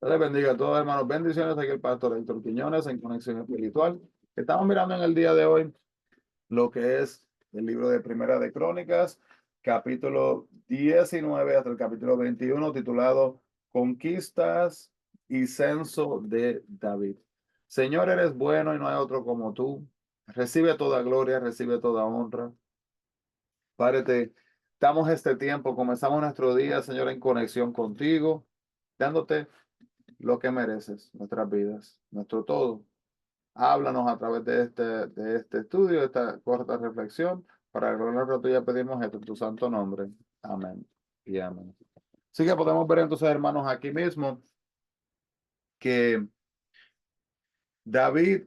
Dios les bendiga a todos, hermanos. Bendiciones. Aquí el pastor Héctor Quiñones en Conexión Espiritual. Estamos mirando en el día de hoy lo que es el libro de Primera de Crónicas, capítulo 19 hasta el capítulo 21, titulado Conquistas y Censo de David. Señor, eres bueno y no hay otro como tú. Recibe toda gloria, recibe toda honra. Padre, te damos este tiempo, comenzamos nuestro día, Señor, en conexión contigo, dándote lo que mereces, nuestras vidas, nuestro todo. Háblanos a través de este estudio, de esta corta reflexión. Para la gloria tuya pedimos esto en tu santo nombre. Amén y amén. Así que podemos ver entonces, hermanos, aquí mismo que David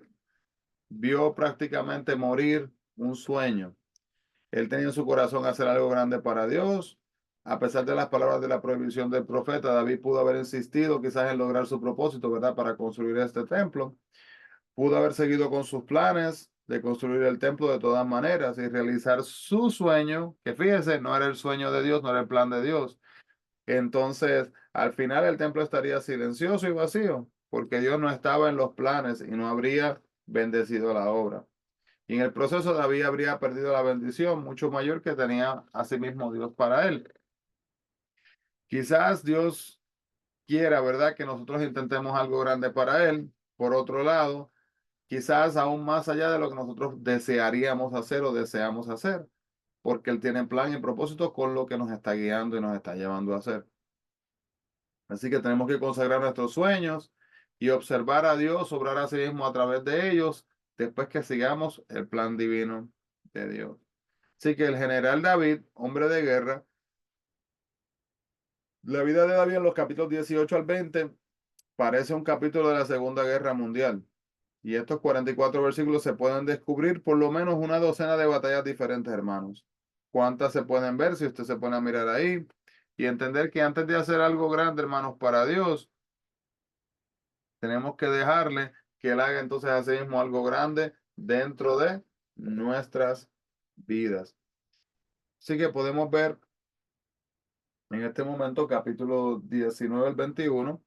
vio prácticamente morir un sueño. Él tenía en su corazón hacer algo grande para Dios. A pesar de las palabras de la prohibición del profeta, David pudo haber insistido quizás en lograr su propósito, ¿verdad? Para construir este templo. Pudo haber seguido con sus planes de construir el templo de todas maneras y realizar su sueño, que fíjese, no era el sueño de Dios, no era el plan de Dios. Entonces, al final el templo estaría silencioso y vacío, porque Dios no estaba en los planes y no habría bendecido la obra. Y en el proceso David habría perdido la bendición mucho mayor que tenía asimismo Dios para él. Quizás Dios quiera, ¿verdad?, que nosotros intentemos algo grande para él. Por otro lado, quizás aún más allá de lo que nosotros desearíamos hacer o deseamos hacer, porque Él tiene plan y propósito con lo que nos está guiando y nos está llevando a hacer. Así que tenemos que consagrar nuestros sueños y observar a Dios obrar a sí mismo a través de ellos, después que sigamos el plan divino de Dios. Así que el general David, hombre de guerra, la vida de David en los capítulos 18 al 20 parece un capítulo de la Segunda Guerra Mundial. Y estos 44 versículos se pueden descubrir por lo menos una docena de batallas diferentes, hermanos. ¿Cuántas se pueden ver si usted se pone a mirar ahí? Y entender que antes de hacer algo grande, hermanos, para Dios, tenemos que dejarle que Él haga entonces así mismo algo grande dentro de nuestras vidas. Así que podemos ver en este momento, capítulo 19 al 21,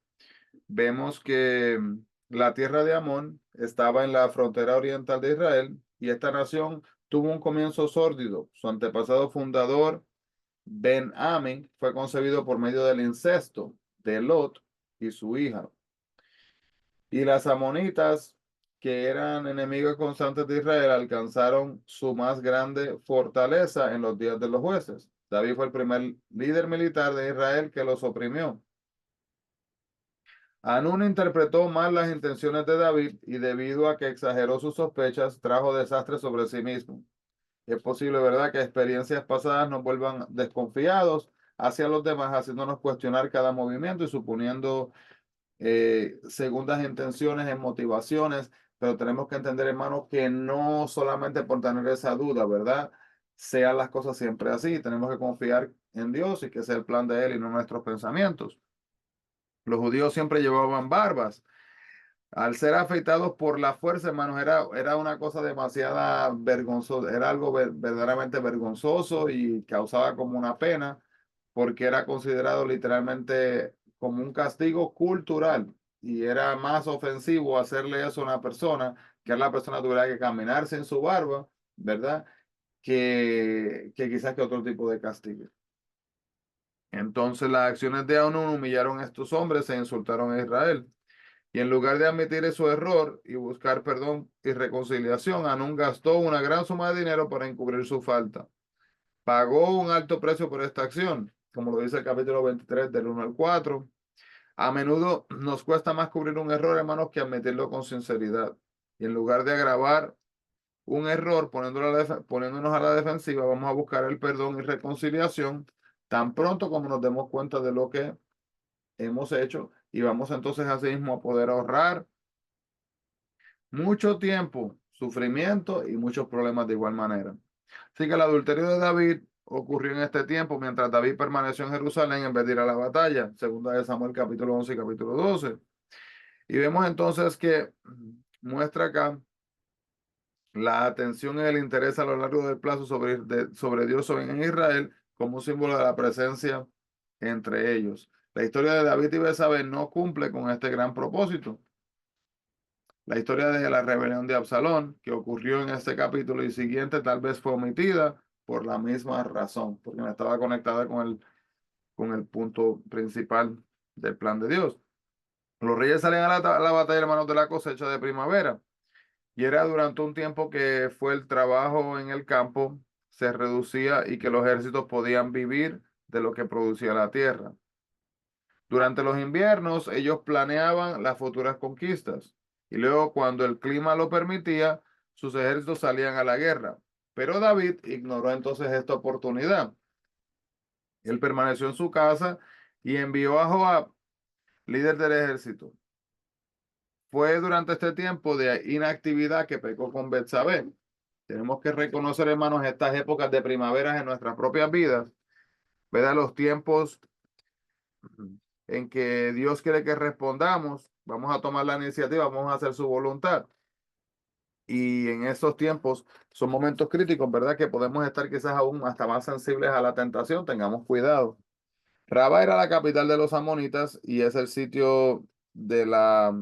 vemos que la tierra de Amón estaba en la frontera oriental de Israel y esta nación tuvo un comienzo sórdido. Su antepasado fundador, Ben-Ammi, fue concebido por medio del incesto de Lot y su hija. Y las amonitas, que eran enemigos constantes de Israel, alcanzaron su más grande fortaleza en los días de los jueces. David fue el primer líder militar de Israel que los oprimió. Hanún interpretó mal las intenciones de David y debido a que exageró sus sospechas, trajo desastre sobre sí mismo. Es posible, ¿verdad?, que experiencias pasadas nos vuelvan desconfiados hacia los demás, haciéndonos cuestionar cada movimiento y suponiendo segundas intenciones en motivaciones, pero tenemos que entender, hermanos, que no solamente por tener esa duda, ¿verdad?, sean las cosas siempre así. Tenemos que confiar en Dios y que sea el plan de Él y no nuestros pensamientos. Los judíos siempre llevaban barbas. Al ser afeitados por la fuerza, hermanos, era una cosa demasiada vergonzosa, era algo verdaderamente vergonzoso y causaba como una pena, porque era considerado literalmente como un castigo cultural y era más ofensivo hacerle eso a una persona, que la persona tuviera que caminar sin su barba, ¿verdad? Que quizás que otro tipo de castigo. Entonces las acciones de Amón humillaron a estos hombres e insultaron a Israel. Y en lugar de admitir su error y buscar perdón y reconciliación, Hanún gastó una gran suma de dinero para encubrir su falta. Pagó un alto precio por esta acción, como lo dice el capítulo 23 del 1 al 4. A menudo nos cuesta más cubrir un error, hermanos, que admitirlo con sinceridad. Y en lugar de agravar un error poniéndonos a la defensiva, vamos a buscar el perdón y reconciliación tan pronto como nos demos cuenta de lo que hemos hecho y vamos entonces así mismo a poder ahorrar mucho tiempo, sufrimiento y muchos problemas de igual manera. Así que el adulterio de David ocurrió en este tiempo mientras David permaneció en Jerusalén en vez de ir a la batalla. Segunda de Samuel capítulo 11 y capítulo 12. Y vemos entonces que muestra acá la atención y el interés a lo largo del plazo sobre Dios en Israel como un símbolo de la presencia entre ellos. La historia de David y Betsabé no cumple con este gran propósito. La historia de la rebelión de Absalón, que ocurrió en este capítulo y siguiente, tal vez fue omitida por la misma razón, porque no estaba conectada con el punto principal del plan de Dios. Los reyes salen a la batalla, hermanos, de la cosecha de primavera. Y era durante un tiempo que fue el trabajo en el campo, se reducía y que los ejércitos podían vivir de lo que producía la tierra. Durante los inviernos, ellos planeaban las futuras conquistas. Y luego, cuando el clima lo permitía, sus ejércitos salían a la guerra. Pero David ignoró entonces esta oportunidad. Él permaneció en su casa y envió a Joab, líder del ejército. Fue durante este tiempo de inactividad que pecó con Betsabé. Tenemos que reconocer, hermanos, estas épocas de primavera en nuestras propias vidas, ¿verdad? Los tiempos en que Dios quiere que respondamos, vamos a tomar la iniciativa, vamos a hacer su voluntad. Y en esos tiempos son momentos críticos, ¿verdad? Que podemos estar quizás aún hasta más sensibles a la tentación, tengamos cuidado. Raba era la capital de los amonitas y es el sitio de la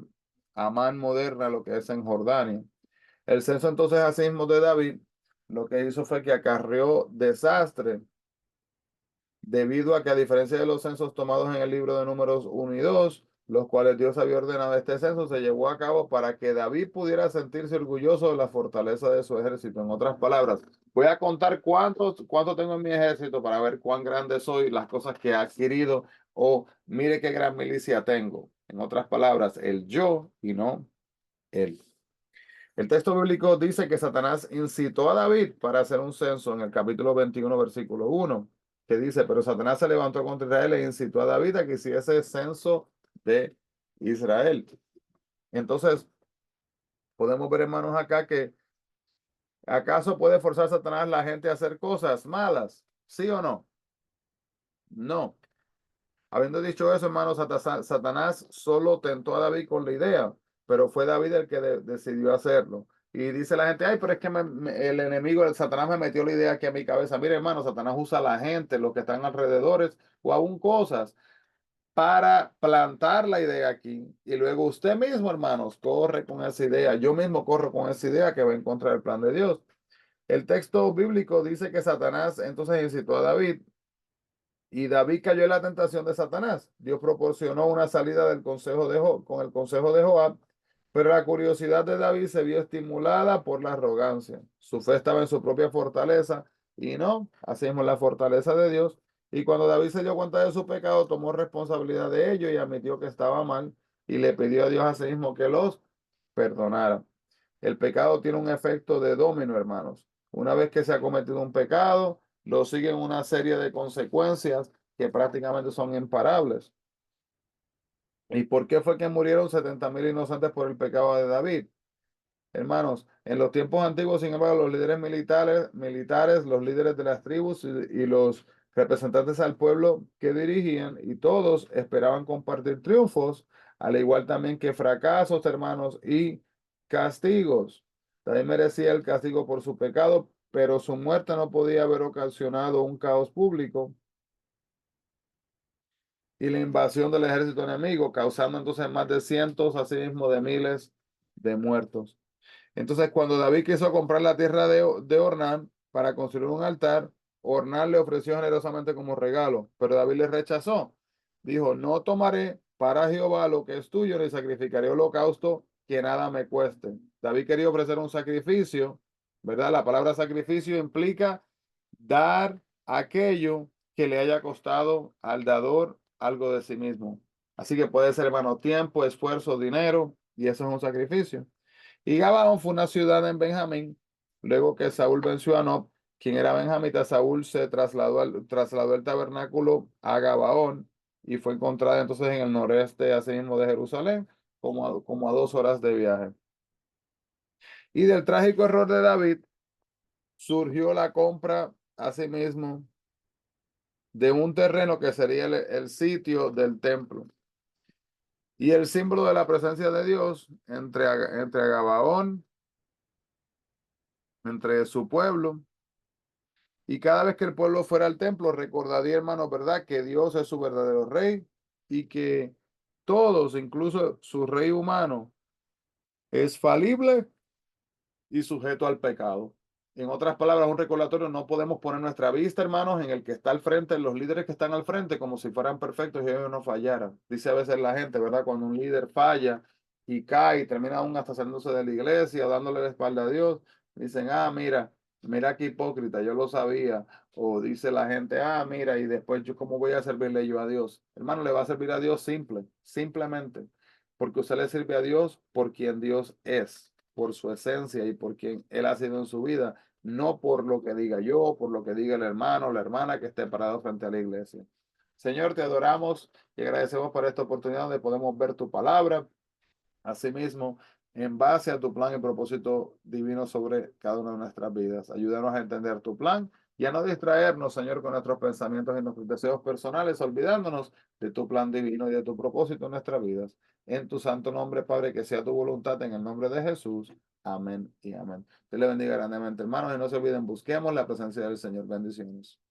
Amán moderna, lo que es en Jordania. El censo entonces asimismo de David, lo que hizo fue que acarreó desastre, debido a que a diferencia de los censos tomados en el libro de Números 1 y 2, los cuales Dios había ordenado, este censo se llevó a cabo para que David pudiera sentirse orgulloso de la fortaleza de su ejército. En otras palabras, voy a contar cuánto tengo en mi ejército para ver cuán grande soy, las cosas que he adquirido, o mire qué gran milicia tengo. En otras palabras, el yo y no él. El texto bíblico dice que Satanás incitó a David para hacer un censo en el capítulo 21, versículo 1, que dice, pero Satanás se levantó contra Israel e incitó a David a que hiciese censo de Israel. Entonces, podemos ver, hermanos, acá que ¿acaso puede forzar Satanás a la gente a hacer cosas malas? ¿Sí o no? No. Habiendo dicho eso, hermanos, Satanás solo tentó a David con la idea, pero fue David el que decidió hacerlo. Y dice la gente, ay, pero es que el enemigo, el Satanás me metió la idea aquí a mi cabeza. Mire, hermano, Satanás usa a la gente, los que están alrededores o aún cosas para plantar la idea aquí. Y luego usted mismo, hermanos, corre con esa idea. Yo mismo corro con esa idea que va en contra del plan de Dios. El texto bíblico dice que Satanás entonces incitó a David y David cayó en la tentación de Satanás. Dios proporcionó una salida del consejo de con el consejo de Joab, pero la curiosidad de David se vio estimulada por la arrogancia. Su fe estaba en su propia fortaleza y no, así mismo en la fortaleza de Dios. Y cuando David se dio cuenta de su pecado, tomó responsabilidad de ello y admitió que estaba mal y le pidió a Dios a sí mismo que los perdonara. El pecado tiene un efecto de dominó, hermanos. Una vez que se ha cometido un pecado, lo siguen una serie de consecuencias que prácticamente son imparables. ¿Y por qué fue que murieron 70,000 inocentes por el pecado de David? Hermanos, en los tiempos antiguos, sin embargo, los líderes militares, los líderes de las tribus y los representantes al pueblo que dirigían, y todos esperaban compartir triunfos, al igual también que fracasos, hermanos, y castigos. David merecía el castigo por su pecado, pero su muerte no podía haber ocasionado un caos público y la invasión del ejército enemigo, causando entonces más de cientos, asimismo de miles de muertos. Entonces, cuando David quiso comprar la tierra de Ornán para construir un altar, Ornán le ofreció generosamente como regalo, pero David le rechazó. Dijo, no tomaré para Jehová lo que es tuyo, ni sacrificaré holocausto que nada me cueste. David quería ofrecer un sacrificio, ¿verdad? La palabra sacrificio implica dar aquello que le haya costado al dador algo de sí mismo. Así que puede ser, hermano, tiempo, esfuerzo, dinero, y eso es un sacrificio. Y Gabaón fue una ciudad en Benjamín. Luego que Saúl venció a Nob, quien era benjamita, Saúl se trasladó el tabernáculo a Gabaón y fue encontrada entonces en el noreste, asimismo de Jerusalén, como a 2 horas de viaje. Y del trágico error de David surgió la compra, asimismo, de un terreno que sería el sitio del templo. Y el símbolo de la presencia de Dios entre Gabaón, entre su pueblo. Y cada vez que el pueblo fuera al templo, recordaría, hermano, ¿verdad? Que Dios es su verdadero rey y que todos, incluso su rey humano, es falible y sujeto al pecado. En otras palabras, un recordatorio, no podemos poner nuestra vista, hermanos, en el que está al frente, en los líderes que están al frente, como si fueran perfectos y ellos no fallaran. Dice a veces la gente, ¿verdad? Cuando un líder falla y cae y termina aún hasta saliéndose de la iglesia, dándole la espalda a Dios, dicen, ah, mira, mira qué hipócrita, yo lo sabía. O dice la gente, ah, mira, y después yo, ¿cómo voy a servirle yo a Dios? Hermano, le va a servir a Dios simplemente, porque usted le sirve a Dios por quien Dios es, por su esencia y por quien Él ha sido en su vida, no por lo que diga yo, por lo que diga el hermano o la hermana que esté parado frente a la iglesia. Señor, te adoramos y agradecemos por esta oportunidad donde podemos ver tu palabra. Asimismo, en base a tu plan y propósito divino sobre cada una de nuestras vidas. Ayúdanos a entender tu plan y a no distraernos, Señor, con nuestros pensamientos y nuestros deseos personales, olvidándonos de tu plan divino y de tu propósito en nuestras vidas. En tu santo nombre, Padre, que sea tu voluntad en el nombre de Jesús. Amén y amén. Dios le bendiga grandemente, hermanos, y no se olviden, busquemos la presencia del Señor. Bendiciones.